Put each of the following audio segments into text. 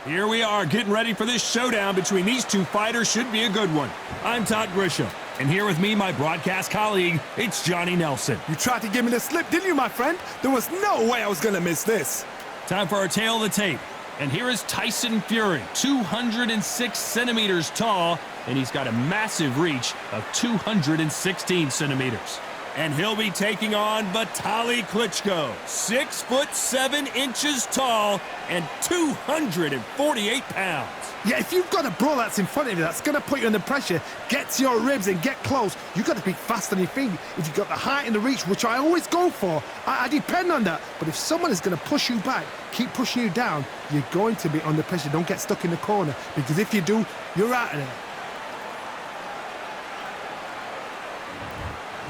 Here we are getting ready for this showdown between these two fighters. Should be a good one. I'm Todd Grisham, and here with me, my broadcast colleague, it's Johnny Nelson. You tried to give me the slip, didn't you, my friend? There was no way I was going to miss this. Time for our tale of the tape. And here is Tyson Fury, 206 centimeters tall, and he's got a massive reach of 216 centimeters. And he'll be taking on Vitali Klitschko, 6'7" tall and 248 pounds. Yeah, if you've got a brawl that's in front of you that's going to put you under pressure, get to your ribs and get close, you've got to be fast on your feet. If you've got the height and the reach, which I always go for, I depend on that. But if someone is going to push you back, keep pushing you down, you're going to be under pressure. Don't get stuck in the corner, because if you do, you're out of there.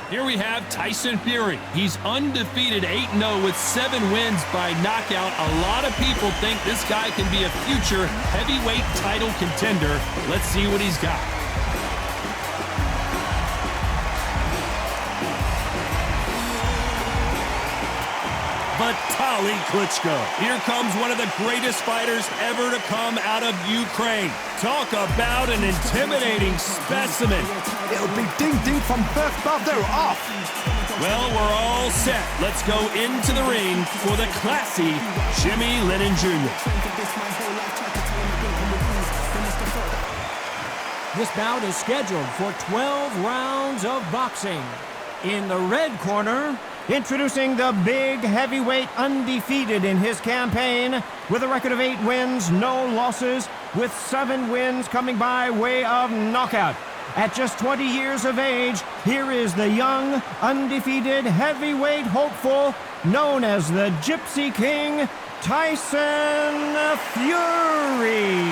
Here we have Tyson Fury. He's undefeated 8-0 with 7 wins by knockout. A lot of people think this guy can be a future heavyweight title contender. Let's see what he's got. Vitali Klitschko. Here comes one of the greatest fighters ever to come out of Ukraine. Talk about an intimidating specimen. It'll be ding-ding from first bell. They're off. Well, we're all set. Let's go into the ring for the classy Jimmy Lennon Jr. This bout is scheduled for 12 rounds of boxing. In the red corner, introducing the big heavyweight, undefeated in his campaign, with a record of 8 wins, no losses, with 7 wins coming by way of knockout. At just 20 years of age, here is the young, undefeated heavyweight hopeful, known as the Gypsy King, Tyson Fury.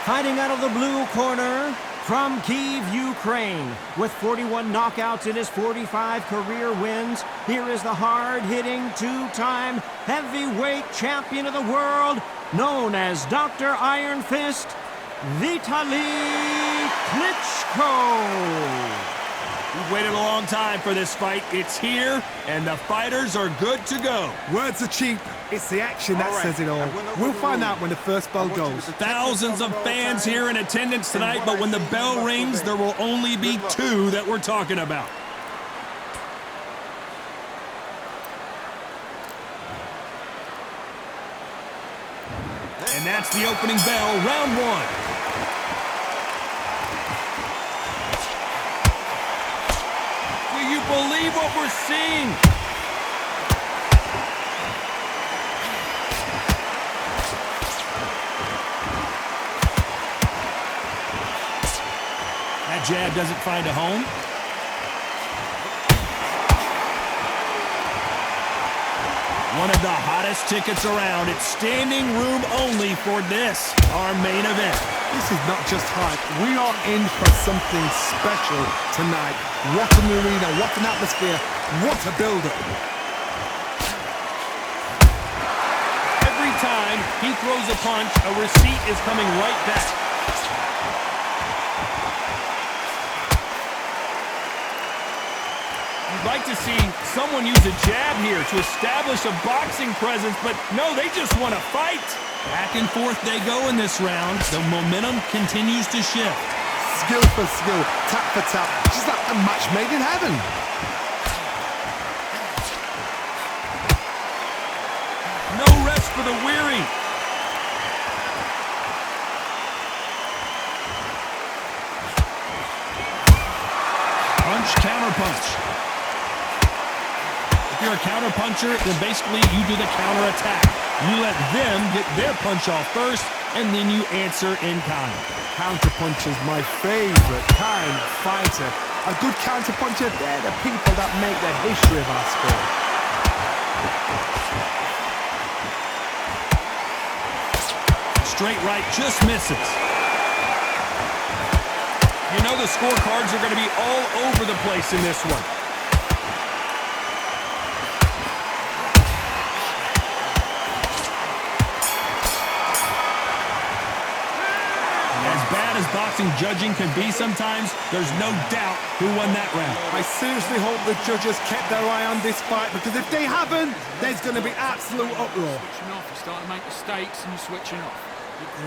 Fighting out of the blue corner, from Kyiv, Ukraine, with 41 knockouts in his 45 career wins, here is the hard-hitting, 2-time heavyweight champion of the world, known as Dr. Iron Fist, Vitali Klitschko. We've waited a long time for this fight. It's here, and the fighters are good to go. Words are cheap. It's the action that says it all. We'll find out when the first bell goes. Thousands of fans here in attendance tonight, but when the bell rings, there will only be 2 that we're talking about. And that's the opening bell, round 1. Do you believe what we're seeing? That jab doesn't find a home. One of the hottest tickets around. It's standing room only for this, our main event. This is not just hype. We are in for something special tonight. What an arena, what an atmosphere, what a build-up. Every time he throws a punch, a receipt is coming right back. You'd like to see someone use a jab here to establish a boxing presence, but no, they just want to fight. Back and forth they go in this round. The momentum continues to shift. Skill for skill, tap for tap, just like a match made in heaven. No rest for the weary. Punch, counter punch. If you're a counter puncher, then basically you do the counter attack. You let them get their punch off first, and then you answer in kind. Counter puncher's my favorite kind of fighter. A good counter puncher, they're the people that make the history of our sport. Straight right just misses. You know the scorecards are going to be all over the place in this one. As bad as boxing judging can be sometimes, there's no doubt who won that round. I seriously hope the judges kept their eye on this fight, because if they haven't, there's going to be absolute uproar. Switching off, you're starting to make mistakes and you're switching off.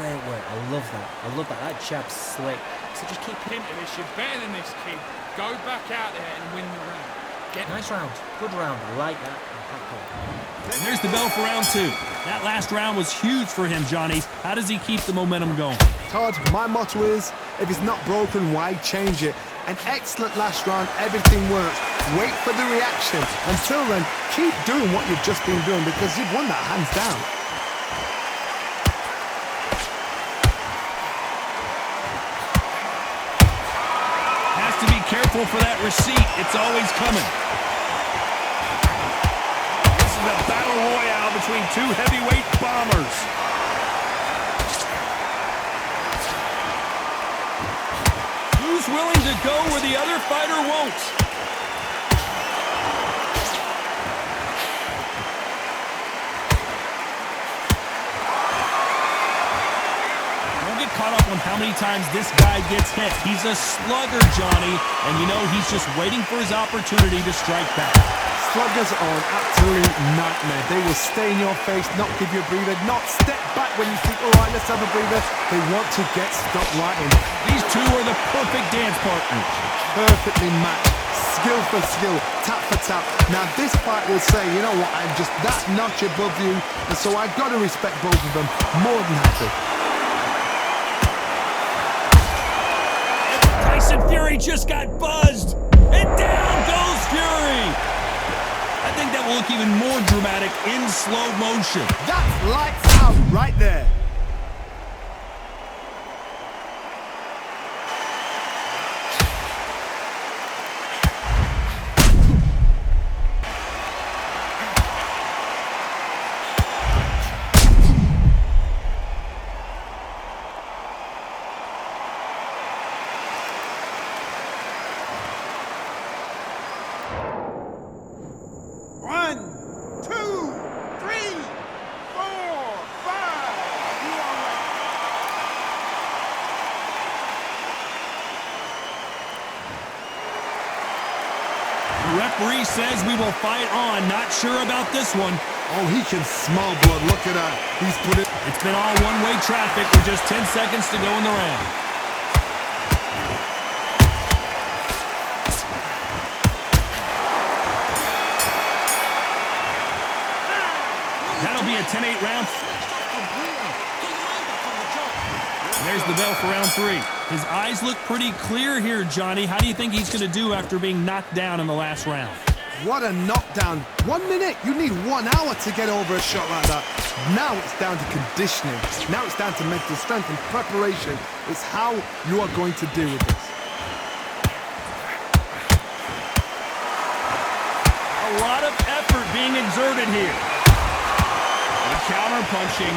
Great work. I love that. I love that. That jab's slick. So just keep Into this, you're better than this, kid. Go back out there and win the round. Nice round. Good round. I like that. And there's the bell for round 2. That last round was huge for him, Johnny. How does he keep the momentum going? Todd, my motto is, if it's not broken, why change it? An excellent last round, everything works. Wait for the reaction. Until then, keep doing what you've just been doing, because you've won that hands down. Has to be careful for that receipt. It's always coming. This is a battle royale between two heavyweight bombers. Who's willing to go where the other fighter won't? Don't get caught up on how many times this guy gets hit. He's a slugger, Johnny, and you know he's just waiting for his opportunity to strike back. Sluggers are an absolute nightmare. They will stay in your face, not give you a breather, not step back when you think, all right, let's have a breather. They want to get stuck right in. These two are the perfect dance partners. Perfectly matched, skill for skill, tap for tap. Now this fight will say, you know what, I'm just that notch above you, and so I've got to respect both of them more than happy. Tyson Fury just got buzzed, and down goes Fury. I think that will look even more dramatic in slow motion. That's lights out right there. Referee says we will fight on. Not sure about this one. Oh, he can smell blood. Look at that. He's put it. It's been all one-way traffic with just 10 seconds to go in the round. That'll be a 10-8 round. There's the bell for round 3. His eyes look pretty clear here, Johnny. How do you think he's going to do after being knocked down in the last round? What a knockdown. 1 minute. You need 1 hour to get over a shot like that. Now it's down to conditioning. Now it's down to mental strength and preparation. It's how you are going to deal with this. A lot of effort being exerted here. The counter punching.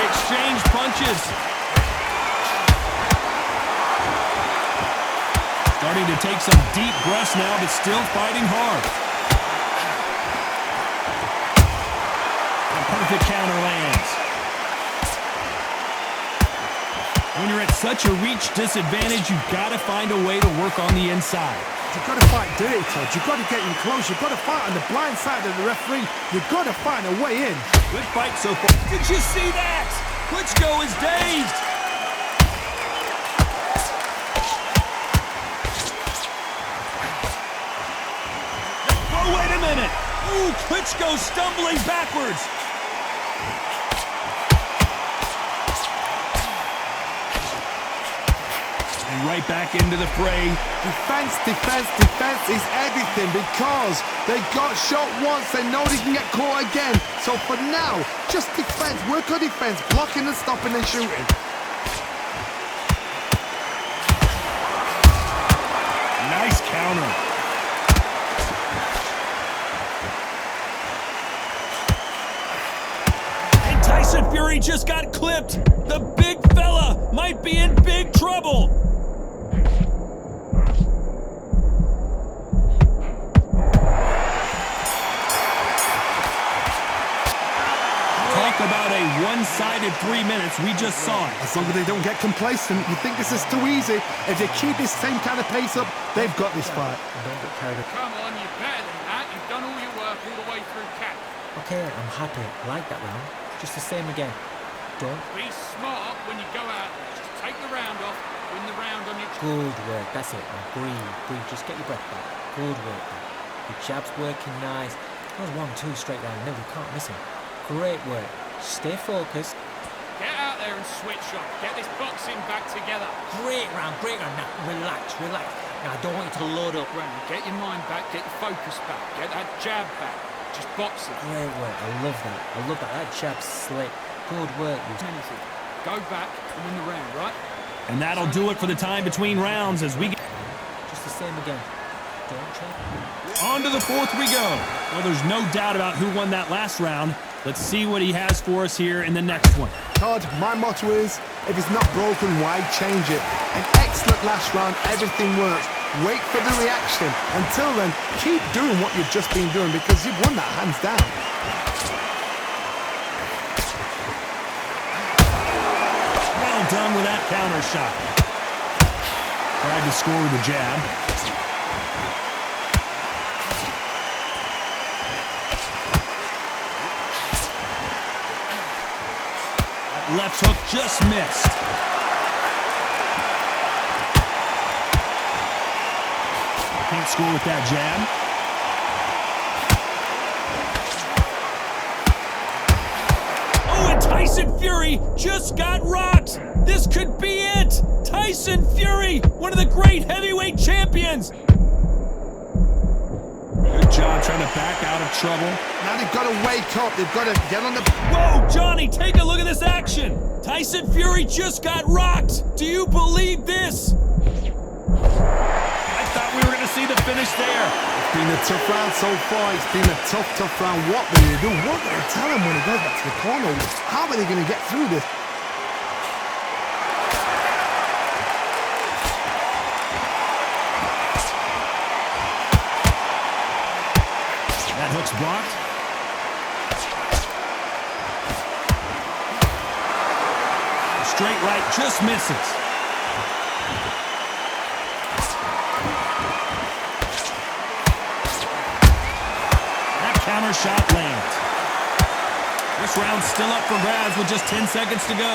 Exchange punches. Starting to take some deep breaths now, but still fighting hard. A perfect counter lands. When you're at such a reach disadvantage, you've got to find a way to work on the inside. You've got to fight dirty, Todd. You've got to get in close. You've got to fight on the blind side of the referee. You've got to find a way in. Good fight so far. Did you see that? Klitschko is dazed. Oh, wait a minute. Ooh, Klitschko stumbling backwards. And right back into the fray. Defense, defense, defense is everything, because they got shot once. They know they can get caught again. So for now, just defense. Work on defense. Blocking and stopping and shooting. Nice counter. And Tyson Fury just got clipped. The big fella might be in big trouble. impressive 3 minutes. We just saw it. As long as they don't get complacent, you think this is too easy. If they keep this same kind of pace up, they've got this fight. Don't get carried away. Come on, you're better than that. You've done all your work all the way through cap. Okay, I'm happy. I like that round. Just the same again. Don't. Be smart when you go out there. Just take the round off, win the round on your... Good work. That's it. Now breathe. Just get your breath back. Good work. Your jab's working nice. That was 1-2 straight down. No, you can't miss him. Great work. Stay focused. Get out there and switch off. Get this boxing back together. Great round. Now, relax. Now, I don't want you to load up. Round. Get your mind back. Get your focus back. Get that jab back. Just box it. Great work. I love that. That jab's slick. Good work. Anything. Go back and win the round, right? And that'll do it for the time between rounds as we get... Just the same again. Don't check. On to the fourth we go. Well, there's no doubt about who won that last round. Let's see what he has for us here in the next one. Todd, my motto is, if it's not broken, why change it? An excellent last round, everything works. Wait for the reaction. Until then, keep doing what you've just been doing because you've won that hands down. Well done with that counter shot. Tried to score with a jab. Left hook just missed. Can't score with that jab. Oh, and Tyson Fury just got rocked. This could be it. Tyson Fury, one of the great heavyweight champions. Good job trying to back out of trouble. Now they've got to wake up. They've got to get on the... Whoa, Johnny, take a look at this action. Tyson Fury just got rocked. Do you believe this? I thought we were going to see the finish there. It's been a tough round so far. It's been a tough round. What will you do? What will you tell him when he goes back to the corner? How are they going to get through this? That hook's blocked. Straight right just misses. That counter shot lands. This round's still up for grabs with just 10 seconds to go.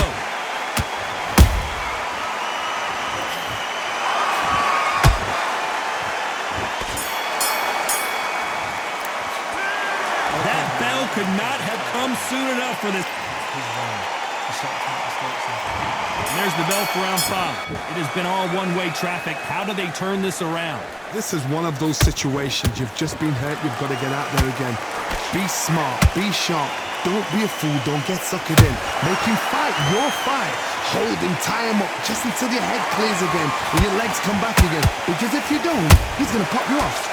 That bell could not have come soon enough for this. And there's the bell for round 5. It has been all one-way traffic. How do they turn this around? This is one of those situations. You've just been hurt. You've got to get out there again. Be smart. Be sharp. Don't be a fool. Don't get suckered in. Make him fight your fight. Hold him. Tie him up just until your head clears again and your legs come back again. Because if you don't, he's going to pop you off.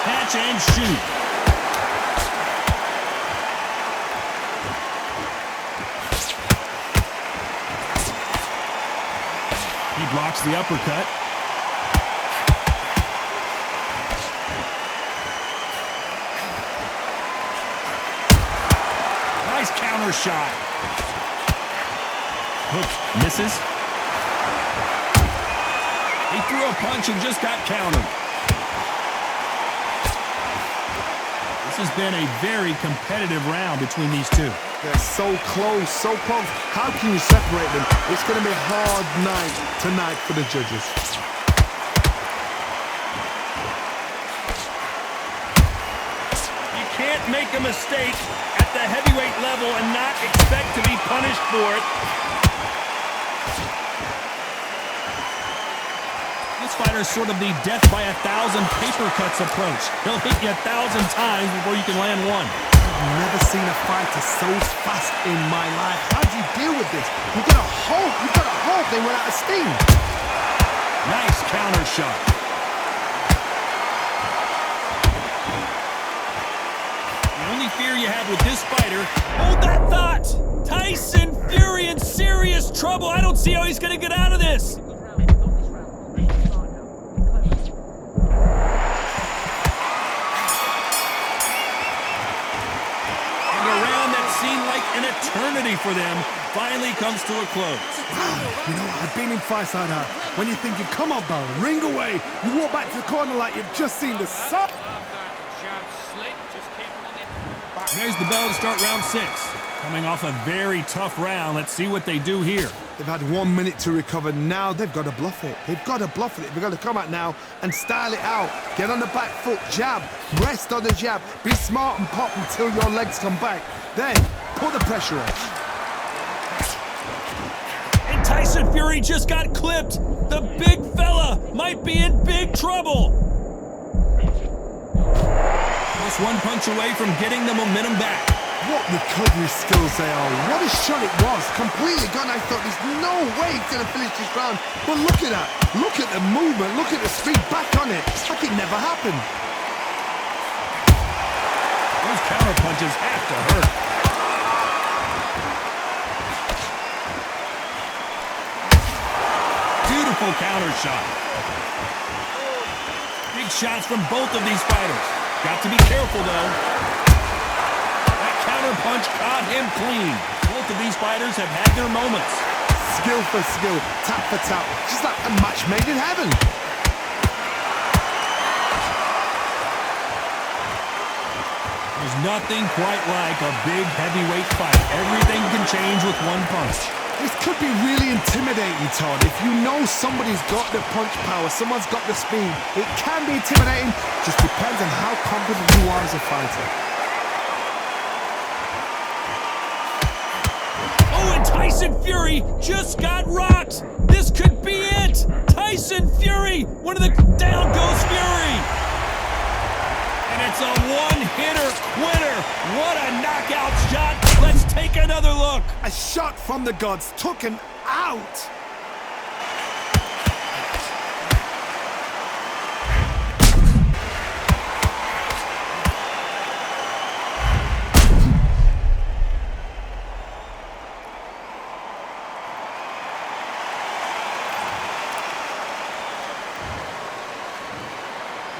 Catch and shoot. He blocks the uppercut. Nice counter shot. Hook misses. He threw a punch and just got countered. This has been a very competitive round between these two. They're so close, so close. How can you separate them? It's going to be a hard night tonight for the judges. You can't make a mistake at the heavyweight level and not expect to be punished for it. This fighter is sort of the death by 1,000 paper cuts approach. He'll hit you 1,000 times before you can land one. I've never seen a fighter so fast in my life. How do you deal with this? You've got to hope they went out of steam. Nice counter shot. The only fear you have with this fighter, hold that thought! Tyson Fury in serious trouble. I don't see how he's going to get out of this. eternity for them finally comes to a close. You know, I've been in fights like that. When you're thinking, come on, Bell, ring away. You walk back to the corner like you've just seen the sun. There's the bell to start round 6. Coming off a very tough round. Let's see what they do here. They've had 1 minute to recover. Now they've got to bluff it. They've got to bluff it. They've got to come out now and style it out. Get on the back foot, jab, rest on the jab. Be smart and pop until your legs come back. Then put the pressure on. And Tyson Fury just got clipped. The big fella might be in big trouble. Just one punch away from getting the momentum back. What recovery skills they are. What a shot it was. Completely gone. I thought there's no way he's going to finish this round. But look at that. Look at the movement. Look at the speed. Back on it. It's like it never happened. Those counter punches have to hurt. Beautiful counter shot. Big shots from both of these fighters. Got to be careful, though. That counter punch caught him clean. Both of these fighters have had their moments. Skill for skill, tap for tap. Just like a match made in heaven. There's nothing quite like a big heavyweight fight. Everything can change with one punch. This could be really intimidating, Todd. If you know somebody's got the punch power, someone's got the speed, it can be intimidating. Just depends on how confident you are as a fighter. Oh, and Tyson Fury just got rocked. This could be it. Tyson Fury, one of the down goes Fury. And it's a one-hitter quitter. What a knockout shot. Let's take another look. A shot from the gods took him out.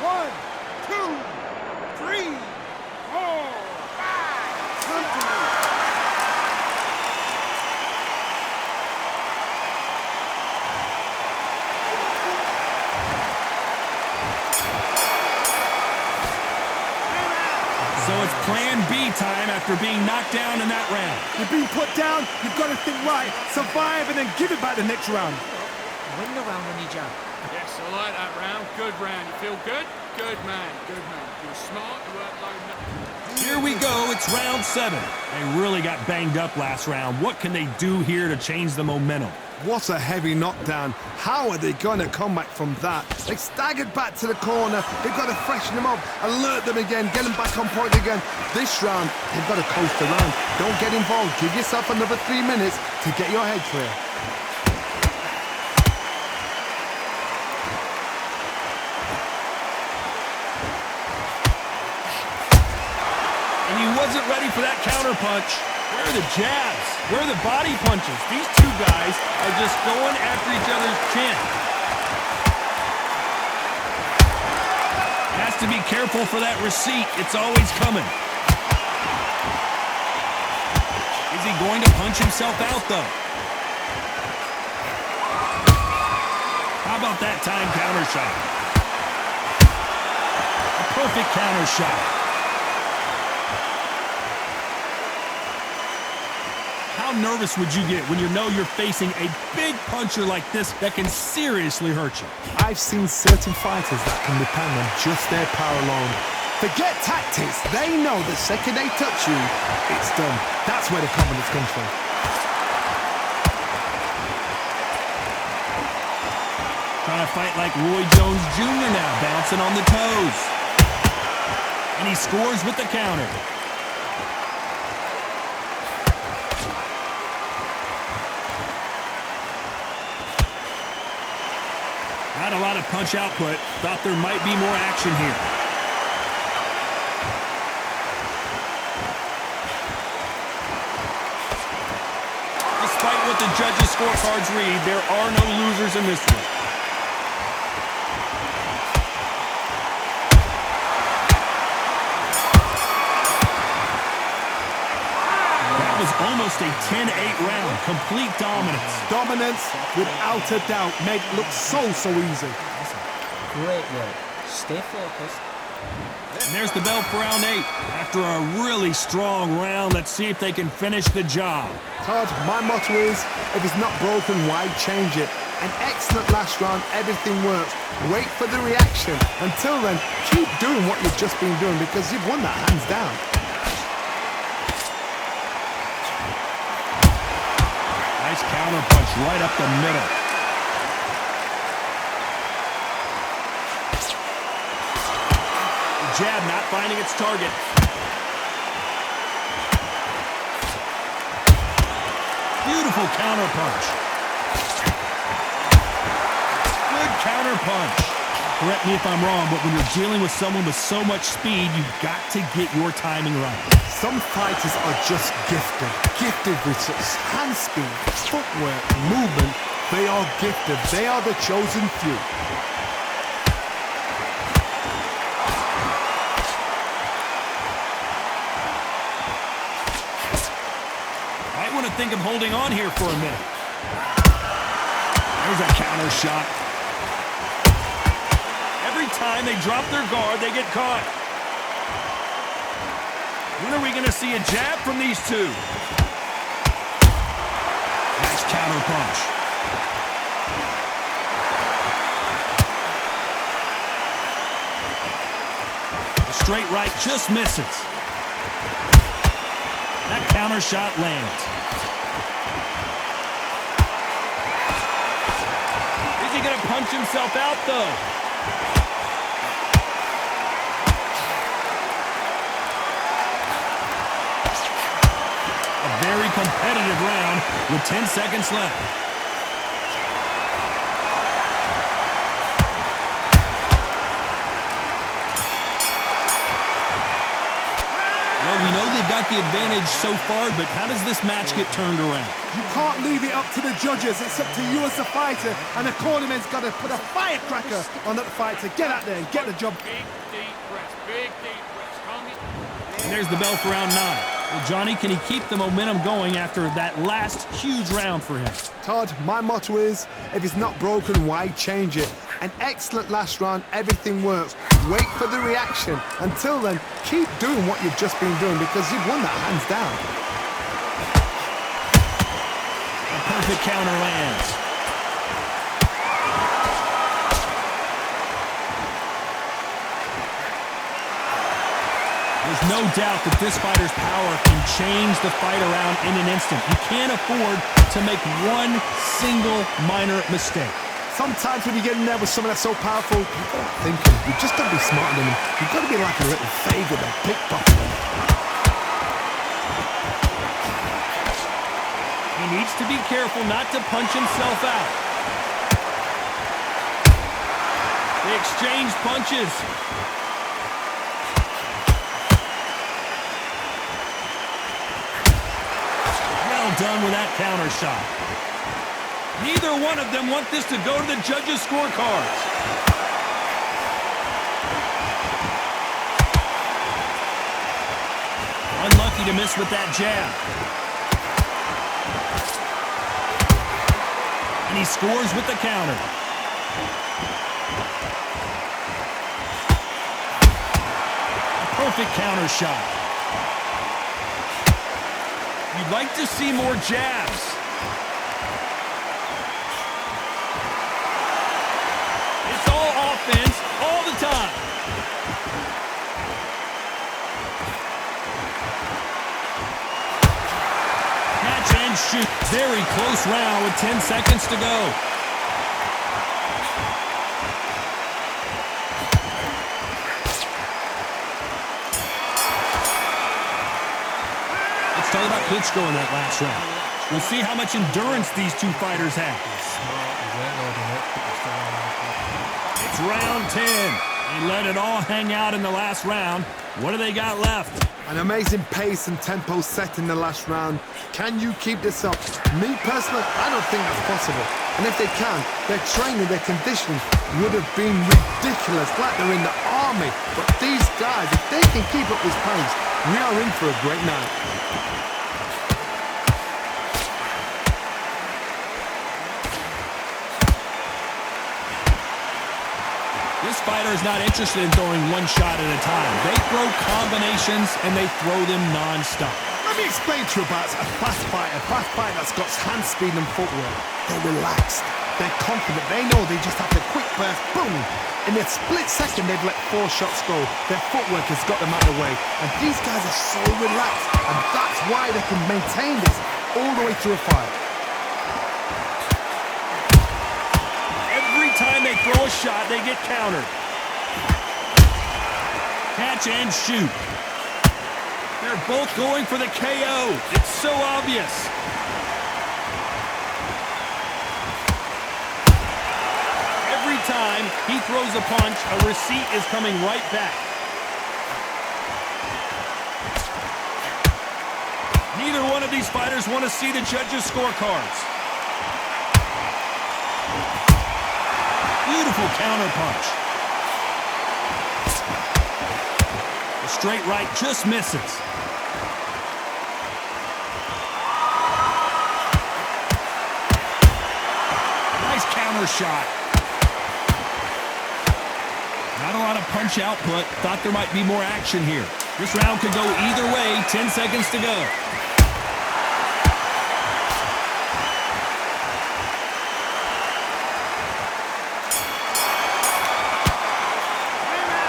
One, two, 3, 4, 5. So it's plan B time after being knocked down in that round. You've been put down, you've got to think right, survive and then give it back the next round. Win the round on your jab. Yes, I like that round. Good round. You feel good? Good man. Good man. You were smart. You weren't loading up. Here we go. It's round 7. They really got banged up last round. What can they do here to change the momentum? What a heavy knockdown. How are they going to come back from that? They staggered back to the corner. They've got to freshen them up, alert them again, get them back on point again. This round, they've got to coast around. Don't get involved. Give yourself another 3 minutes to get your head clear. And he wasn't ready for that counter punch. Where are the jabs? Where are the body punches? These two guys are just going after each other's chin. Has to be careful for that receipt. It's always coming. Is he going to punch himself out, though? How about that time counter shot? A perfect counter shot. How nervous would you get when you know you're facing a big puncher like this that can seriously hurt you? I've seen certain fighters that can depend on just their power alone. Forget tactics. They know the second they touch you, it's done. That's where the confidence comes from. Trying to fight like Roy Jones Jr. now, bouncing on the toes. And he scores with the counter. Not a lot of punch output. Thought there might be more action here. Despite what the judges' scorecards read, there are no losers in this one. That was almost almost a 10-8 round. Complete dominance. Dominance, without a doubt, made it look so easy. Listen, great work. Stay focused. And there's the bell for round 8. After a really strong round, let's see if they can finish the job. Todd, my motto is, if it's not broken, why change it? An excellent last round, everything works. Wait for the reaction. Until then, keep doing what you've just been doing because you've won that hands down. Nice counter punch right up the middle. The jab not finding its target. Beautiful counter punch. Good counter punch. Correct me if I'm wrong, but when you're dealing with someone with so much speed, you've got to get your timing right. Some fighters are just gifted with such hand speed, footwork, movement. They are gifted. They are the chosen few. Might want to think of holding on here for a minute. There's a counter shot. Every time they drop their guard, they get caught. When are we going to see a jab from these two? Nice counter punch. The straight right just misses. That counter shot lands. Is he going to punch himself out, though? Very competitive round with 10 seconds left. Well, we know they've got the advantage so far, but how does this match get turned around? You can't leave it up to the judges. It's up to you as the fighter, and the cornerman's got to put a firecracker on that fight to get out there and get the job. Big, deep breaths. Big, deep breaths. Calm it. And there's the bell for round 9. Well, Johnny, can he keep the momentum going after that last huge round for him? Todd, my motto is, if it's not broken, why change it? An excellent last round, everything works. Wait for the reaction. Until then, keep doing what you've just been doing because you've won that hands down. A perfect counter lands. There's no doubt that this fighter's power can change the fight around in an instant. You can't afford to make one single minor mistake. Sometimes when you get in there with someone that's so powerful, you've got to think thinking. You've just got to be smarter than them. You've got to be like a little favour to pickpocket them. He needs to be careful not to punch himself out. They exchange punches. Done with that counter shot. Neither one of them want this to go to the judges' scorecards. Unlucky to miss with that jab. And he scores with the counter. A perfect counter shot. You'd like to see more jabs. It's all offense all the time. Catch and shoot. Very close round with 10 seconds to go. Talk about Klitschko in that last round. We'll see how much endurance these two fighters have. It's round 10. They let it all hang out in the last round. What do they got left? An amazing pace and tempo set in the last round. Can you keep this up? Me personally, I don't think that's possible. And if they can, their training, their conditioning would have been ridiculous, like they're in the army. But these guys, if they can keep up this pace, we are in for a great night. This fighter is not interested in throwing one shot at a time. They throw combinations, and they throw them non-stop. Let me explain to you about a fast fighter that's got hand speed and footwork. They're relaxed. They're confident. They know they just have the quick burst, boom. In a split second, they've let 4 shots go. Their footwork has got them out of the way. And these guys are so relaxed. And that's why they can maintain this all the way through a fight. Every time they throw a shot, they get countered. Catch and shoot. They're both going for the KO. It's so obvious. Every time he throws a punch, a receipt is coming right back. Neither one of these fighters want to see the judges' scorecards. Beautiful counter punch. The straight right just misses. Nice counter shot. Not a lot of punch output. Thought there might be more action here. This round could go either way. 10 seconds to go.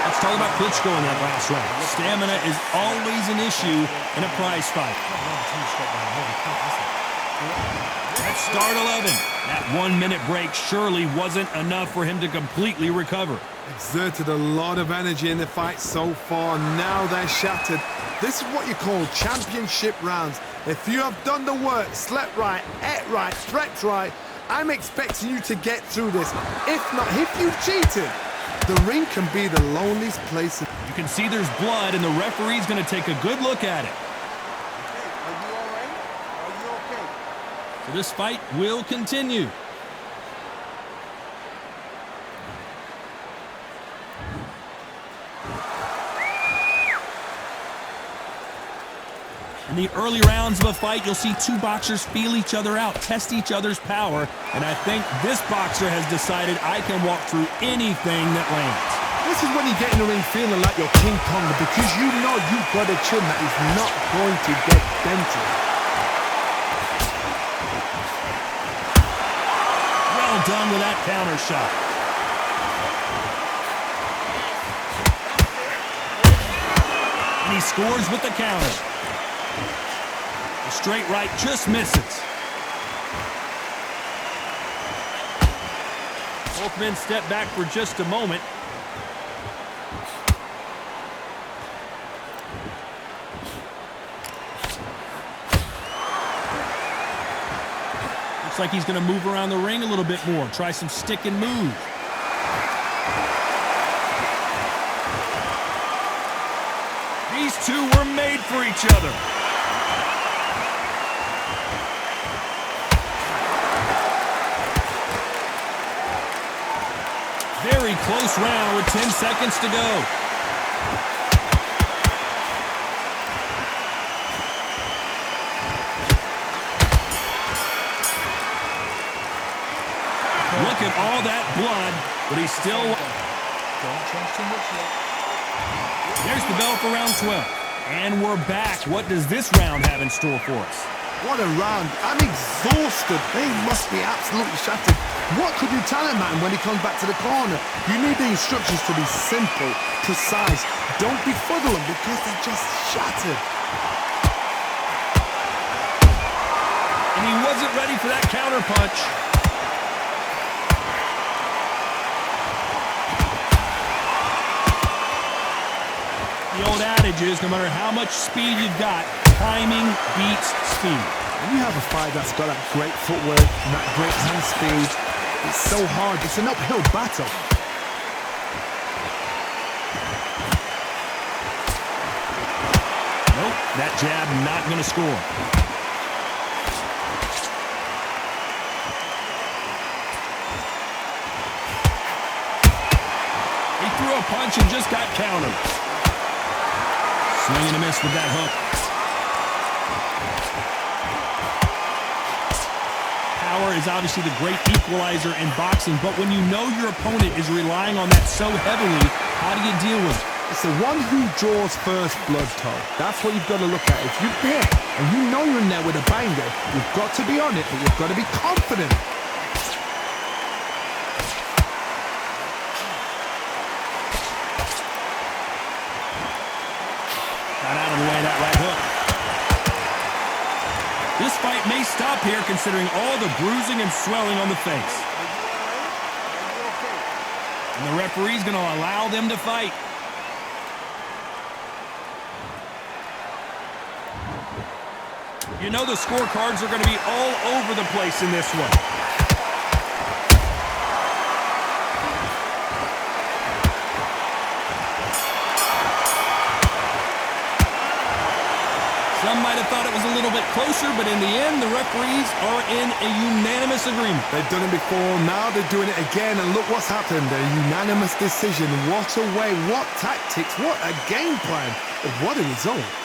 Let's talk about Klitschko in that last round. Stamina is always an issue in a prize fight. Let's start 11. That 1-minute break surely wasn't enough for him to completely recover. Exerted a lot of energy in the fight so far. Now they're shattered. This is what you call championship rounds. If you have done the work, slept right, ate right, prepped right, I'm expecting you to get through this. If not, if you've cheated, the ring can be the loneliest place. You can see there's blood, and the referee's going to take a good look at it. Are you all right? Are you okay? So this fight will continue. In the early rounds of a fight, you'll see 2 boxers feel each other out, test each other's power, and I think this boxer has decided I can walk through anything that lands. This is when you get in the ring feeling like you're King Kong, because you know you've got a chin that is not going to get dented. Well done with that counter shot. And he scores with the counter. The straight right just misses. Both men step back for just a moment. Looks like he's going to move around the ring a little bit more. Try some stick and move. These two were made for each other. Very close round with 10 seconds to go. Look at all that blood, but he's still... Don't change too much yet. There's the bell for round 12. And we're back. What does this round have in store for us? What a round. I'm exhausted. They must be absolutely shattered. What could you tell a man when he comes back to the corner? You need the instructions to be simple, precise. Don't befuddle them because they're just shattered. And he wasn't ready for that counter punch. The old adage is, no matter how much speed you've got, timing beats speed. When you have a fight that's got that great footwork and that great hand speed, it's so hard. It's an uphill battle. Nope, that jab not going to score. He threw a punch and just got countered. Swing and a miss with that hook. power is obviously the great equalizer in boxing, but when you know your opponent is relying on that so heavily, how do you deal with it? It's the one who draws first blood, Todd. That's what you've got to look at. If you hit and you know you're in there with a banger, you've got to be on it, but you've got to be confident. Got out of the way of that right hook. This fight may stop here considering all the bruising and swelling on the face. Are you okay? And the referee's going to allow them to fight. You know the scorecards are going to be all over the place in this one. Some might have thought it was a little bit closer, but in the end, the referees are in a unanimous agreement. They've done it before, now they're doing it again, and look what's happened. A unanimous decision. What a way, what tactics, what a game plan, what a result.